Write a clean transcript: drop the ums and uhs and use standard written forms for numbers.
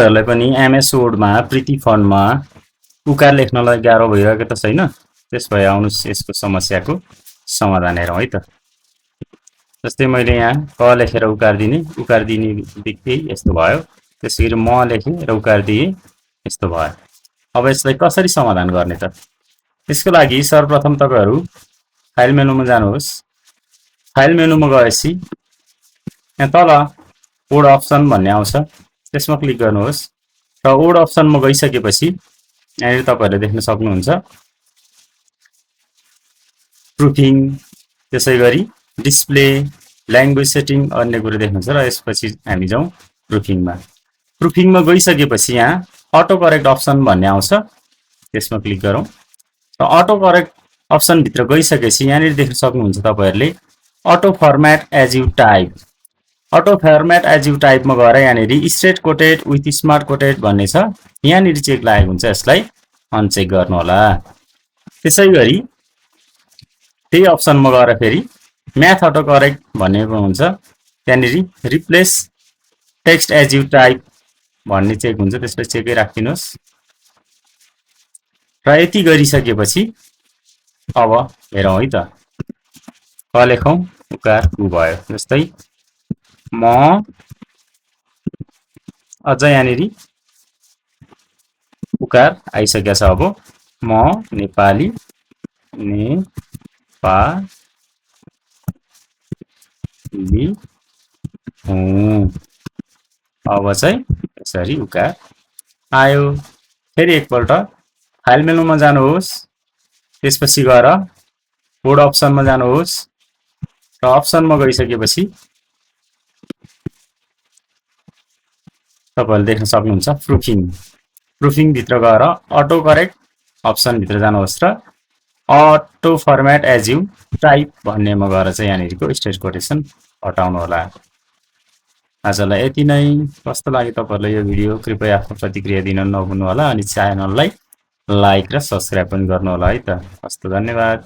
हरूलाई पनि MS वर्डमा pretty फन्टमा उकार लेख्नलाई गाह्रो भइरहेको त छैन? त्यस भए आउनुहोस् यसको समस्याको समाधान हेरौँ है त। जस्तै मैले यहाँ क लेखेर उकार दिने बित्तिकै यस्तो भयो। त्यसै गरी म लेखेँ र उकार दिएँ, यस्तो भयो। अब यसलाई कसरी समाधान गर्ने त? त्यसको लागि सर्वप्रथम तपाईहरु फाइल मेनुमा जानुहोस्। फाइल मेनुमा गएपछि यहाँ तल कोड अप्सन भन्ने आउँछ, त्यसमा क्लिक गर्नुहोस् र कोड अप्सनमा गइसकेपछि यहाँ तपाईहरुले देख्न सक्नुहुन्छ प्रुफिङ, त्यसैगरी डिस्प्ले, ल्याङ्ग्वेज सेटिङ अन्य कुरा देख्नुहुन्छ र यसपछि हामी जाउँ प्रुफिङमा। प्रुफिङमा गइसकेपछि यहाँ अटो करेक्ट अप्सन भन्ने आउँछ, त्यसमा क्लिक गरौँ र अटो करेक्ट अप्सन भित्र गइसकेपछि यहाँनिर देख्न सक्नुहुन्छ तपाईहरुले auto format as you type. Auto format as you टाइपमा गएर यहाँनिर straight quoted with smart quoted भन्ने छ, यहाँनिर चेक लागेको हुन्छ, यसलाई अनचेक गर्नु होला। त्यसैगरी त्यही अप्सनमा गएर फेरि म्याथ अटो करेक्ट भनेको हुन्छ, त्यहाँनिर replace text as you type भन्ने चेक हुन्छ, त्यसलाई चेकै राखिदिनुहोस्। र यति गरिसकेपछि अब हेरौँ है त, क लेखौँ उकार उ भयो। जस्तै म अझ यहाँनिर उकार आइसकेको छ। अब म नेपाली हुँ। अब चाहिँ यसरी उकार आयो। फेरि एकपल्ट फाइल मेनुमा जानुहोस्, त्यसपछि गएर कोड अप्सनमा जानुहोस् र अप्सनमा गइसकेपछि तपाईहरुले देख्न सक्नुहुन्छ प्रुफिङ। प्रुफिङ भित्र गएर अटो करेक्ट अप्सन भित्र जानुहोस् र auto format as you type भन्नेमा गएर चाहिँ यहाँनिरको स्ट्रेट कोटेसन हटाउनु होला। आजलाई यति नै। कस्तो लाग्यो तपाईहरुलाई यो भिडियो? कृपया आफ्नो प्रतिक्रिया दिन नभुल्नु होला अनि च्यानललाई लाइक र सब्स्क्राइब पनि गर्नु होला है त। हस्त, धन्यवाद।